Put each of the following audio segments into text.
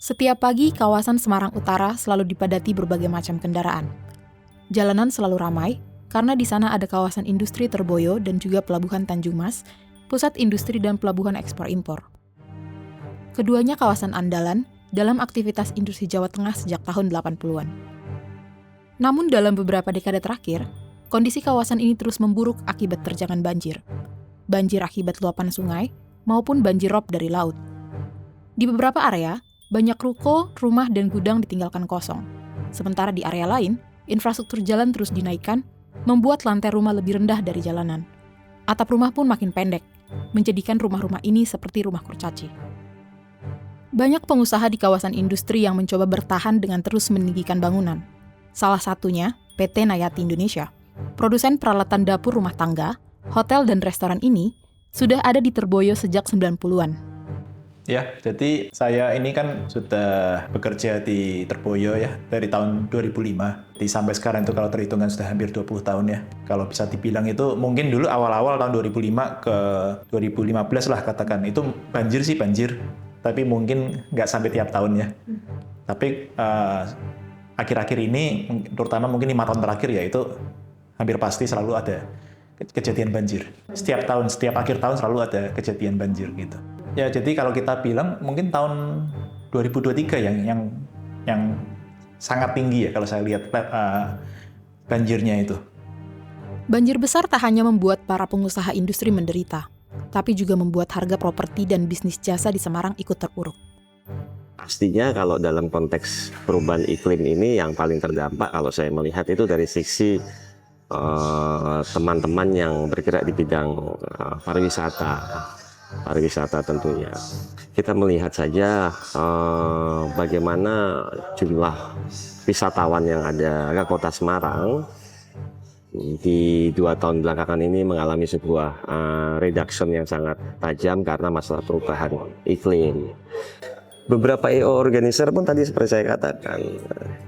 Setiap pagi, kawasan Semarang Utara selalu dipadati berbagai macam kendaraan. Jalanan selalu ramai, karena di sana ada kawasan industri Terboyo dan juga Pelabuhan Tanjung Mas, pusat industri dan pelabuhan ekspor-impor. Keduanya kawasan andalan dalam aktivitas industri Jawa Tengah sejak tahun 80-an. Namun dalam beberapa dekade terakhir, kondisi kawasan ini terus memburuk akibat terjangan banjir. Banjir akibat luapan sungai, maupun banjir rob dari laut. Di beberapa area, banyak ruko, rumah, dan gudang ditinggalkan kosong. Sementara di area lain, infrastruktur jalan terus dinaikkan, membuat lantai rumah lebih rendah dari jalanan. Atap rumah pun makin pendek, menjadikan rumah-rumah ini seperti rumah kurcaci. Banyak pengusaha di kawasan industri yang mencoba bertahan dengan terus meninggikan bangunan. Salah satunya, PT Nayati Indonesia. Produsen peralatan dapur rumah tangga, hotel dan restoran ini sudah ada di Terboyo sejak 90-an. Ya, jadi saya ini kan sudah bekerja di Terboyo ya dari tahun 2005. Sampai sekarang itu kalau terhitung kan sudah hampir 20 tahun ya. Kalau bisa dibilang itu mungkin dulu awal-awal tahun 2005 ke 2015 lah katakan. Itu banjir sih banjir, tapi mungkin nggak sampai tiap tahun ya. Tapi akhir-akhir ini, terutama mungkin 5 tahun terakhir ya itu hampir pasti selalu ada kejadian banjir. Setiap tahun, setiap akhir tahun selalu ada kejadian banjir gitu. Ya, jadi kalau kita bilang mungkin tahun 2023 yang sangat tinggi ya kalau saya lihat banjirnya itu. Banjir besar tak hanya membuat para pengusaha industri menderita, tapi juga membuat harga properti dan bisnis jasa di Semarang ikut terpuruk. Pastinya kalau dalam konteks perubahan iklim ini yang paling terdampak kalau saya melihat itu dari sisi teman-teman yang bergerak di bidang pariwisata tentunya. Kita melihat saja bagaimana jumlah wisatawan yang ada ke kota Semarang di 2 tahun belakangan ini mengalami sebuah reduction yang sangat tajam karena masalah perubahan iklim. Beberapa EO organizer pun tadi seperti saya katakan,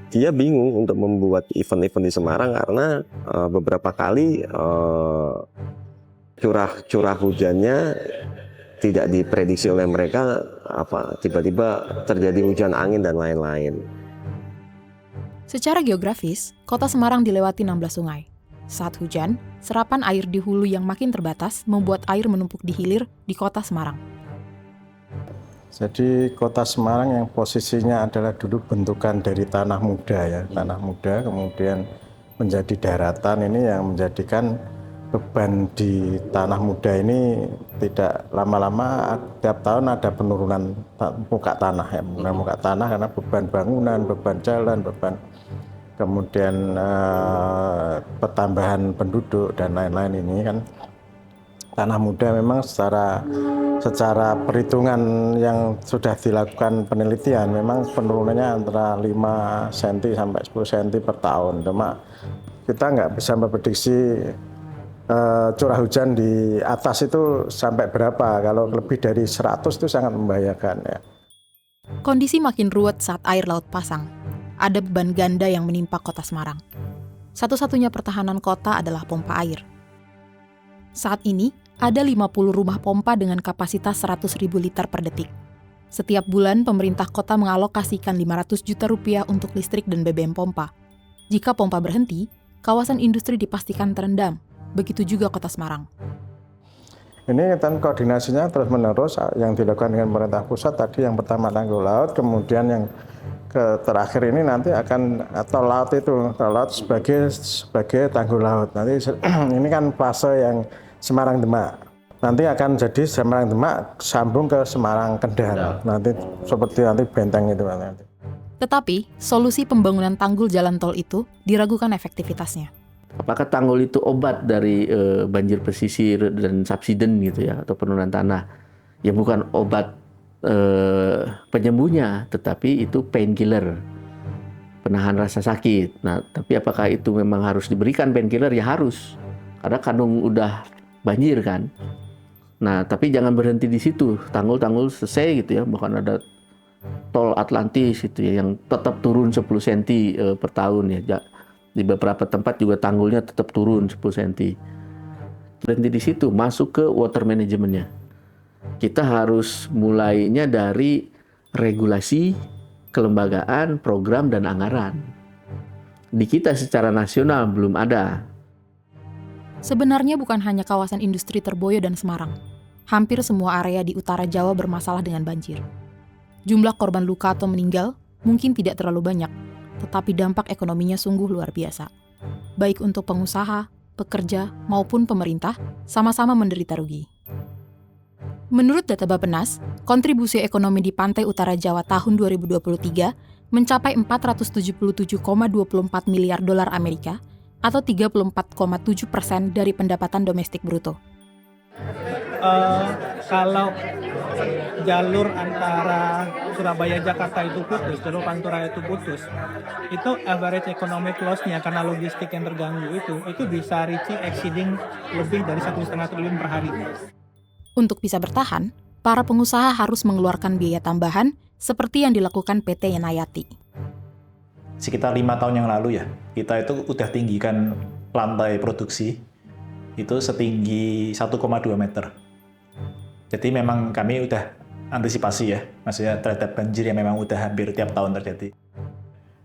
dia bingung untuk membuat event-event di Semarang karena beberapa kali curah hujannya tidak diprediksi oleh mereka, tiba-tiba terjadi hujan angin dan lain-lain. Secara geografis, kota Semarang dilewati 16 sungai. Saat hujan, serapan air di hulu yang makin terbatas membuat air menumpuk di hilir di kota Semarang. Jadi kota Semarang yang posisinya adalah dulu bentukan dari tanah muda ya, tanah muda kemudian menjadi daratan ini yang menjadikan beban di tanah muda ini tidak lama-lama tiap tahun ada penurunan muka tanah ya, penurunan muka tanah karena beban bangunan, beban jalan, beban kemudian pertambahan penduduk dan lain-lain ini kan tanah muda memang secara perhitungan yang sudah dilakukan penelitian memang penurunannya antara 5 cm sampai 10 cm per tahun. Cuma kita nggak bisa memprediksi curah hujan di atas itu sampai berapa. Kalau lebih dari 100 itu sangat membahayakan ya. Kondisi makin ruwet saat air laut pasang. Ada beban ganda yang menimpa kota Semarang. Satu-satunya pertahanan kota adalah pompa air. Saat ini, ada 50 rumah pompa dengan kapasitas 100.000 liter per detik. Setiap bulan, pemerintah kota mengalokasikan 500 juta rupiah untuk listrik dan BBM pompa. Jika pompa berhenti, kawasan industri dipastikan terendam. Begitu juga kota Semarang. Ini kan koordinasinya terus-menerus yang dilakukan dengan pemerintah pusat tadi yang pertama tanggul laut, kemudian yang terakhir ini nanti akan tol laut sebagai tanggul laut. Nanti ini kan fase yang Semarang Demak. Nanti akan jadi Semarang Demak sambung ke Semarang Kendal. Nanti seperti nanti benteng itu nanti. Tetapi, solusi pembangunan tanggul jalan tol itu diragukan efektivitasnya. Apakah tanggul itu obat dari banjir pesisir dan subsiden gitu ya, atau penurunan tanah? Ya bukan obat penyembuhnya, tetapi itu painkiller, penahan rasa sakit. Nah, tapi apakah itu memang harus diberikan painkiller? Ya harus, karena kandung udah banjir kan. Nah, tapi jangan berhenti di situ. Tanggul-tanggul selesai gitu ya, bahkan ada tol Atlantis gitu ya, yang tetap turun 10 cm per tahun ya. Di beberapa tempat juga tanggulnya tetap turun 10 cm. Berhenti di situ, masuk ke water managementnya. Kita harus mulainya dari regulasi kelembagaan, program, dan anggaran. Di kita secara nasional belum ada. Sebenarnya bukan hanya kawasan industri Terboyo dan Semarang. Hampir semua area di utara Jawa bermasalah dengan banjir. Jumlah korban luka atau meninggal mungkin tidak terlalu banyak, tetapi dampak ekonominya sungguh luar biasa. Baik untuk pengusaha, pekerja, maupun pemerintah, sama-sama menderita rugi. Menurut data Bappenas, kontribusi ekonomi di pantai utara Jawa tahun 2023 mencapai 477,24 miliar dolar Amerika atau 34,7% dari pendapatan domestik bruto. Kalau jalur antara Surabaya Jakarta itu putus, jalur Pantura itu putus, itu average economic loss-nya karena logistik yang terganggu itu bisa reaching exceeding lebih dari 1,5 triliun per hari. Untuk bisa bertahan, para pengusaha harus mengeluarkan biaya tambahan seperti yang dilakukan PT Yanayati. Sekitar 5 tahun yang lalu ya, kita itu udah tinggikan lantai produksi itu setinggi 1,2 meter. Jadi memang kami udah antisipasi ya, maksudnya terhadap banjir yang memang udah hampir tiap tahun terjadi.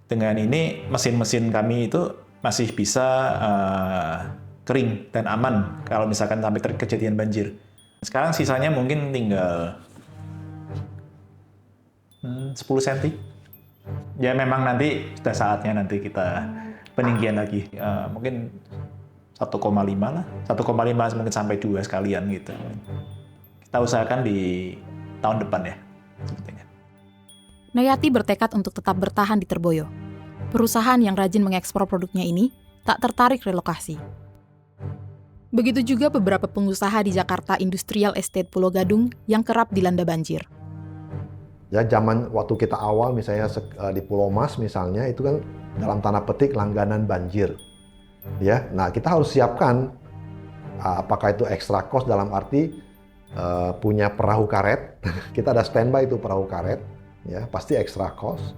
Dengan ini mesin-mesin kami itu masih bisa kering dan aman kalau misalkan sampai kejadian banjir. Sekarang sisanya mungkin tinggal 10 cm. Ya memang nanti sudah saatnya nanti kita peninggian lagi. Mungkin 1,5 lah. 1,5 mungkin sampai 2 sekalian gitu. Kita usahakan di tahun depan ya. Sepertinya. Nayati bertekad untuk tetap bertahan di Terboyo. Perusahaan yang rajin mengekspor produknya ini tak tertarik relokasi. Begitu juga beberapa pengusaha di Jakarta Industrial Estate Pulau Gadung yang kerap dilanda banjir. Ya, zaman waktu kita awal misalnya di Pulau Mas misalnya itu kan dalam tanda petik langganan banjir. Ya, nah kita harus siapkan apakah itu extra cost dalam arti punya perahu karet. Kita ada standby itu perahu karet, ya pasti extra cost.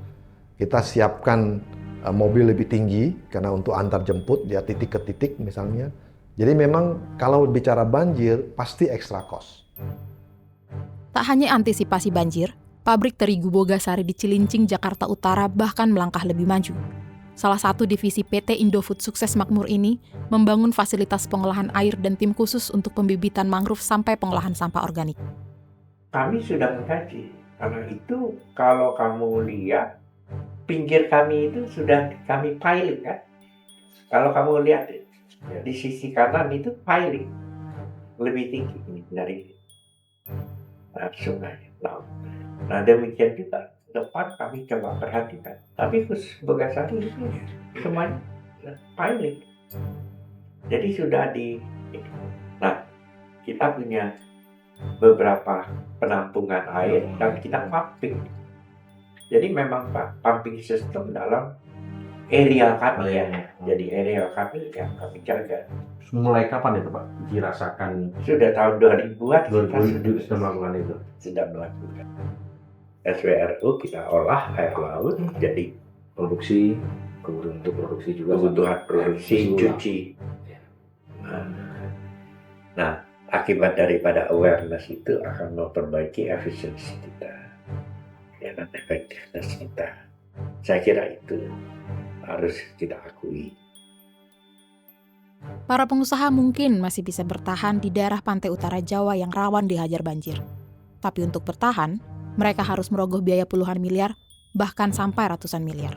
Kita siapkan mobil lebih tinggi karena untuk antar jemput ya titik ke titik misalnya. Jadi memang kalau bicara banjir pasti extra cost. Tak hanya antisipasi banjir, pabrik terigu Bogasari di Cilincing, Jakarta Utara bahkan melangkah lebih maju. Salah satu divisi PT Indofood Sukses Makmur ini membangun fasilitas pengolahan air dan tim khusus untuk pembibitan mangrove sampai pengolahan sampah organik. Kami sudah mengkaji, karena itu kalau kamu lihat, pinggir kami itu sudah kami piling kan. Kalau kamu lihat, ya, di sisi kanan itu piling, lebih tinggi dari sungai, laut. Nah demikian juga depan kami coba perhatikan. Tapi khusus Bogasari itu semuanya pilot. Jadi sudah nah kita punya beberapa penampungan air dan kita pumping. Jadi memang pumping system dalam area kami ya. Jadi area kami yang kami jaga. Mulai kapan itu Pak dirasakan? Sudah tahun 2000-an 2000 sudah melakukan itu? Sudah melakukan. SWRU kita olah air laut jadi Produksi, kemudian untuk produksi juga kebutuhan produksi, cuci. Nah, akibat daripada awareness itu akan memperbaiki efisiensi kita, ya dan efektivitas kita. Saya kira itu harus kita akui. Para pengusaha mungkin masih bisa bertahan di daerah pantai utara Jawa yang rawan dihajar banjir. Tapi untuk bertahan, mereka harus merogoh biaya puluhan miliar, bahkan sampai ratusan miliar.